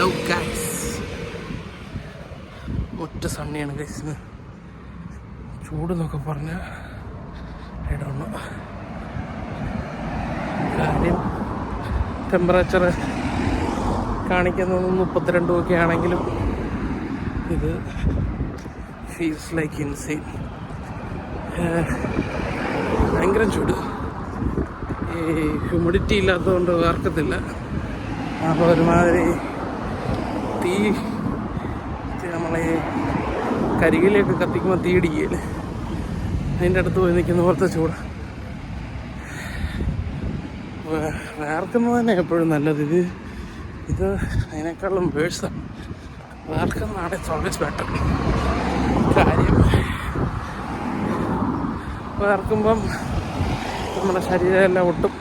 Hello guys, ഒറ്റ സണ്ണിയാണ് guys. ചൂടെന്നൊക്കെ പറഞ്ഞാൽ ഇടണം. കാര്യം ടെമ്പറേച്ചർ കാണിക്കുന്നത് 32 ഒക്കെ ആണെങ്കിലും ഇത് ഫീൽസ് ലൈക്ക് ഇൻസെയിൻ. ഭയങ്കര ചൂട്. ഈ ഹ്യൂമിഡിറ്റി ഇല്ലാത്തതുകൊണ്ട് വേർക്കത്തില്ല. അപ്പോൾ ഒരുമാതിരി തീ നമ്മളെ കരികിലേക്ക് കത്തിക്കുമ്പോൾ തീ ഇടിക്കുകയില്ലേ, അതിൻ്റെ അടുത്ത് പോയി നിൽക്കുന്ന പോലത്തെ ചൂട്. വേർക്കുന്നത് തന്നെ എപ്പോഴും നല്ലത്. ഇത് അതിനേക്കാളും വേഴ്സാണ്. വേർക്കുന്നതാണ് ഇറ്റ്സ് ഓൾവേസ് ബെറ്റർ. കാര്യം വേർക്കുമ്പം നമ്മുടെ ശരീരമെല്ലാം ഒട്ടും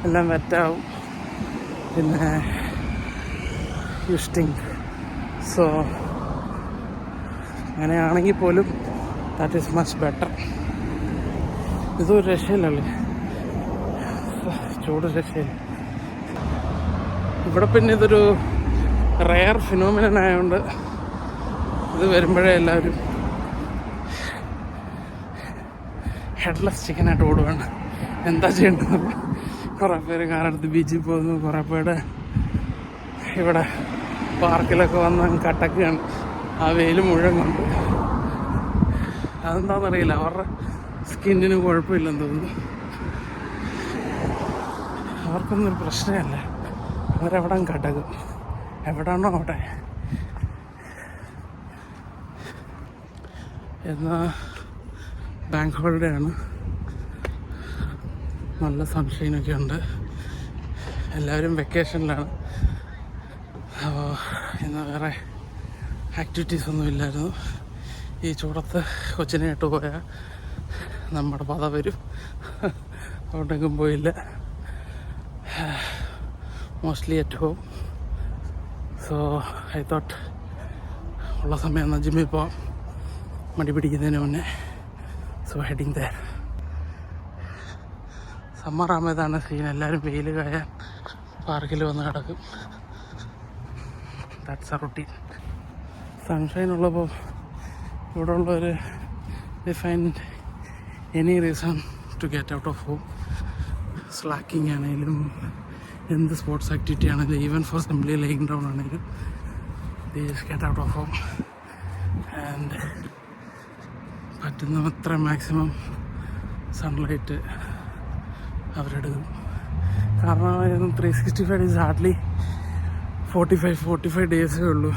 എല്ലാം വെറ്റാവും. പിന്നെ യുസ്റ്റിങ്. സോ അങ്ങനെയാണെങ്കിൽ പോലും ദാറ്റ് ഈസ് മച്ച് ബെറ്റർ. ഇതൊരു രക്ഷയില്ലല്ലേ, ചൂട് രക്ഷയില്ല. ഇവിടെ പിന്നെ ഇതൊരു റെയർ ഫിനോമിനൻ ആയതുകൊണ്ട് ഇത് വരുമ്പോഴേ എല്ലാവരും ഹെഡ്ലെസ് ചിക്കനായിട്ട് ഓടുകയാണ്. എന്താ ചെയ്യേണ്ടത്? കുറേ പേര് കാറെടുത്ത് ബീച്ചിൽ പോകുന്നു, കുറേ പേര് ഇവിടെ പാർക്കിലൊക്കെ വന്ന് കട്ടക്കുകയാണ് ആ വെയിൽ മുഴുവൻ കൊണ്ട്. അതെന്താണെന്നറിയില്ല, അവരുടെ സ്കിന്നിന് കുഴപ്പമില്ലെന്ന് തോന്നുന്നു. അവർക്കൊന്നും ഒരു പ്രശ്നമല്ല, അവരെവിടെ കട്ടക്കും, എവിടാണോ അവിടെ. എന്നാൽ ബാങ്ക് ഹോളിഡേ ആണ്, നല്ല സൺഷൈനൊക്കെ ഉണ്ട്, എല്ലാവരും വെക്കേഷനിലാണ്. അപ്പോൾ ഇന്ന് വേറെ ആക്ടിവിറ്റീസ് ഒന്നും ഇല്ലായിരുന്നു. ഈ ചൂടത്ത് കൊച്ചിനെ ഇട്ട് പോയാൽ നമ്മുടെ പത വരും. അതുകൊണ്ടെങ്കിലും പോയില്ല. Mostly at home. So I thought ഉള്ള സമയം എന്നാൽ ജിമ്മിൽ പോവാം, മടി പിടിക്കുന്നതിന് മുന്നേ. So heading there. സമ്മർ ആകുമ്പോഴാണ് സീൻ. എല്ലാവരും വെയിൽ കായാൻ പാർക്കിൽ വന്ന് കിടക്കും. That's A routine. സൺഷൈൻ ഉള്ളപ്പോൾ ഇവിടെ ഉള്ളവർ find any reason to get out of home. Slacking ആണെങ്കിലും എന്ത് സ്പോർട്സ് ആക്ടിവിറ്റി ആണെങ്കിലും, even for simply laying down ആണെങ്കിലും, they just get out of home and പറ്റുന്നത്ര മാക്സിമം സൺലൈറ്റ് അവരെടുക്കും. കാരണം 365 ഡേയ്സ് ഹാർഡ്ലി 45 ഡേയ്സേ ഉള്ളൂ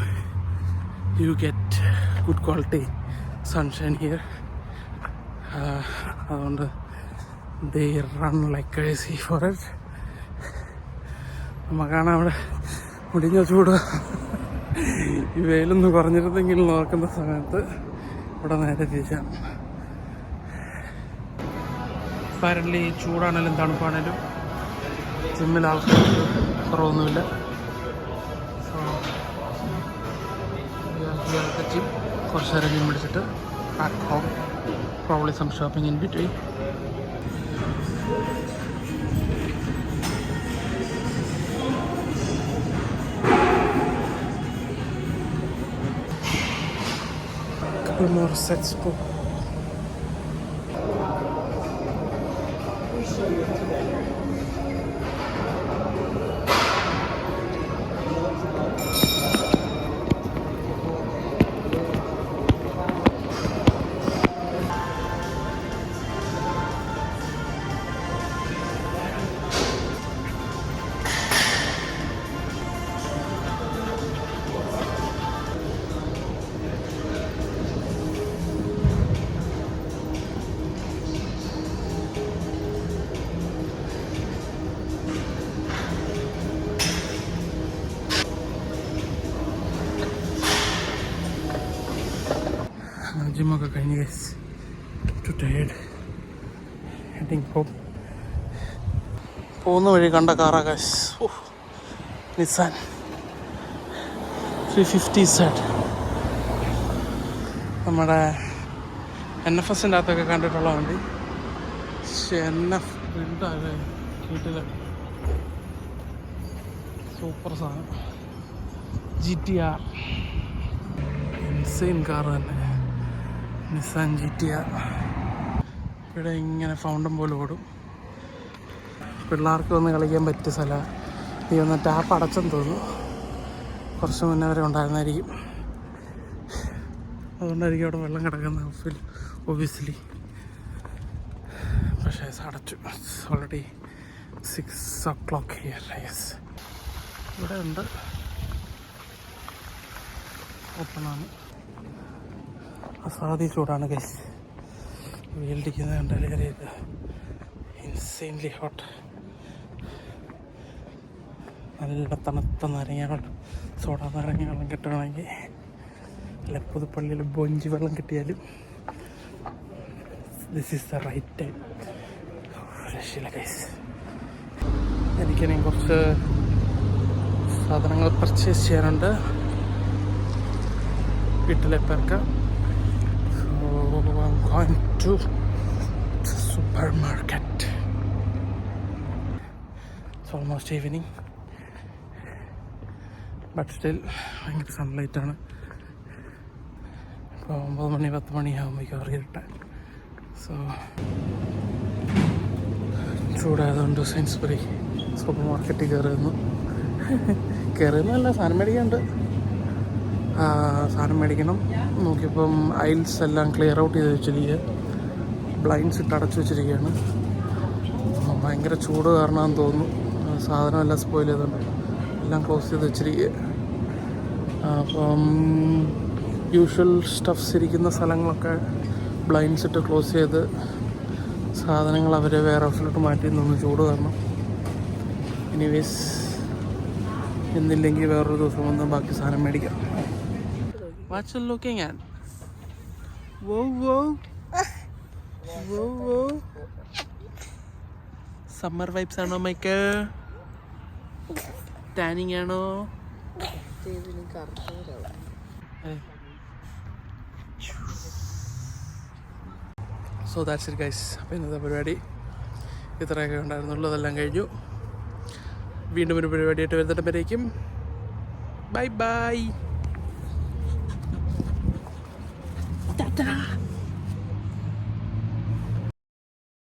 you get good quality sunshine here. അതുകൊണ്ട് they run like crazy for it. നമുക്കാണ് അവിടെ മുടിഞ്ഞ ചൂട്. ഈ വെയിലൊന്ന് കുറഞ്ഞിരുന്നെങ്കിൽ നോക്കുന്ന സമയത്ത് ഇവിടെ നേരെ തിരിച്ചാണ്. പാരൻ്റ്ലി ചൂടാണേലും തണുപ്പാണേലും ജിമ്മിൽ ആൾക്കാർ കുറവൊന്നുമില്ല. സോ ജിം കുറച്ച് നേരം ജിം പിടിച്ചിട്ട് back home, probably some shopping in between. couple more sets to ജിമ്മൊക്കെ കഴിഞ്ഞ് guys. Too tired. Heading home. പോകുന്ന വഴി കണ്ട കാറാ ഗൈസ്. Nissan 350Z. നമ്മുടെ NFSൻ്റെ അകത്തൊക്കെ കണ്ടിട്ടുള്ള വണ്ടി. പക്ഷേ NF ബിൽഡാകെ വീട്ടിൽ സൂപ്പർ സാധനം. GTR. ഇൻസെയിൻ കാർ തന്നെ, നിസാൻ GTR. ഇവിടെ ഇങ്ങനെ ഫൗണ്ടൻ പോലെ ഓടും. പിള്ളേർക്ക് വന്ന് കളിക്കാൻ പറ്റിയ സ്ഥലമാണ്. ഈ ഒന്ന് ടാപ്പ് അടച്ചെന്ന് തോന്നുന്നു, കുറച്ച് മുന്നേ വരെ ഉണ്ടായിരുന്നായിരിക്കും. അതുകൊണ്ടായിരിക്കും അവിടെ വെള്ളം കിടക്കുന്ന ഒബ്വിയസ്ലി. പക്ഷേ അടച്ചു. Already 6 o'clock here. യെസ്, ഇവിടെ ഉണ്ട്, ഓപ്പണാണ്. അസാധ്യ ചൂടാണ് ഗൈസ്. വീട്ടിരിക്കുന്നത് കണ്ടാൽ ഇൻസെയിൻലി ഹോട്ട്. നല്ല തണുത്ത നാരങ്ങ, സോഡ നാരങ്ങ വെള്ളം കിട്ടുകയാണെങ്കിൽ, അല്ല പുതുപ്പള്ളിയിൽ ബൊഞ്ചി വെള്ളം കിട്ടിയാലും this is the right time. രക്ഷയില്ല ഗൈസ്. എനിക്കിനി കുറച്ച് സാധനങ്ങൾ പർച്ചേസ് ചെയ്യാനുണ്ട് വീട്ടിലെ പേർക്ക്. So I'm going to the supermarket. It's almost evening, but still ഭയങ്കര സൺലൈറ്റാണ്. ഇപ്പോൾ 9 മണി 10 മണിയാകുമ്പോഴേക്കും അറിയിട്ടെ. സോ ചൂടായതുകൊണ്ട് സൈൻസ്ബറി സൂപ്പർ മാർക്കറ്റിൽ കയറുന്നല്ല, സാധനം മേടിക്കാനുണ്ട്. സാധനം മേടിക്കണം. നോക്കിയപ്പം ഐൽസ് എല്ലാം ക്ലിയർ ഔട്ട് ചെയ്ത് വെച്ചിരിക്കുക, ബ്ലൈൻഡ്സ് ഇട്ട് അടച്ചു വെച്ചിരിക്കുകയാണ്. ഭയങ്കര ചൂട് കാരണമെന്ന് തോന്നുന്നു, സാധനം എല്ലാം സ്പോയിൽ ചെയ്തുകൊണ്ട് എല്ലാം ക്ലോസ് ചെയ്ത് വെച്ചിരിക്കുക. അപ്പം യൂഷ്വൽ സ്റ്റഫ്സ് ഇരിക്കുന്ന സ്ഥലങ്ങളൊക്കെ ബ്ലൈൻഡ്സ് ഇട്ട് ക്ലോസ് ചെയ്ത് സാധനങ്ങൾ അവർ വേറെ ഹൗസിലോട്ട് മാറ്റി നിന്ന് ചൂട് കാരണം. എനിവേസ്, എന്നില്ലെങ്കിൽ വേറൊരു ദിവസം വന്ന് ബാക്കി സാധനം മേടിക്കാം. What you looking at? Whoa, whoa. Whoa, whoa. Summer vibes ആണോ മൈക്ക്? ടാനിങ് ആണോ? So that's it guys. അപ്പോൾ ഇന്നത്തെ പരിപാടി ഇത്രയൊക്കെ ഉണ്ടായിരുന്നുള്ളൂ. അതെല്ലാം കഴിഞ്ഞു. വീണ്ടും ഒരു പരിപാടിയായിട്ട് വരുന്നിടമ്പരേക്കും ബൈ ബൈ. Ta-da!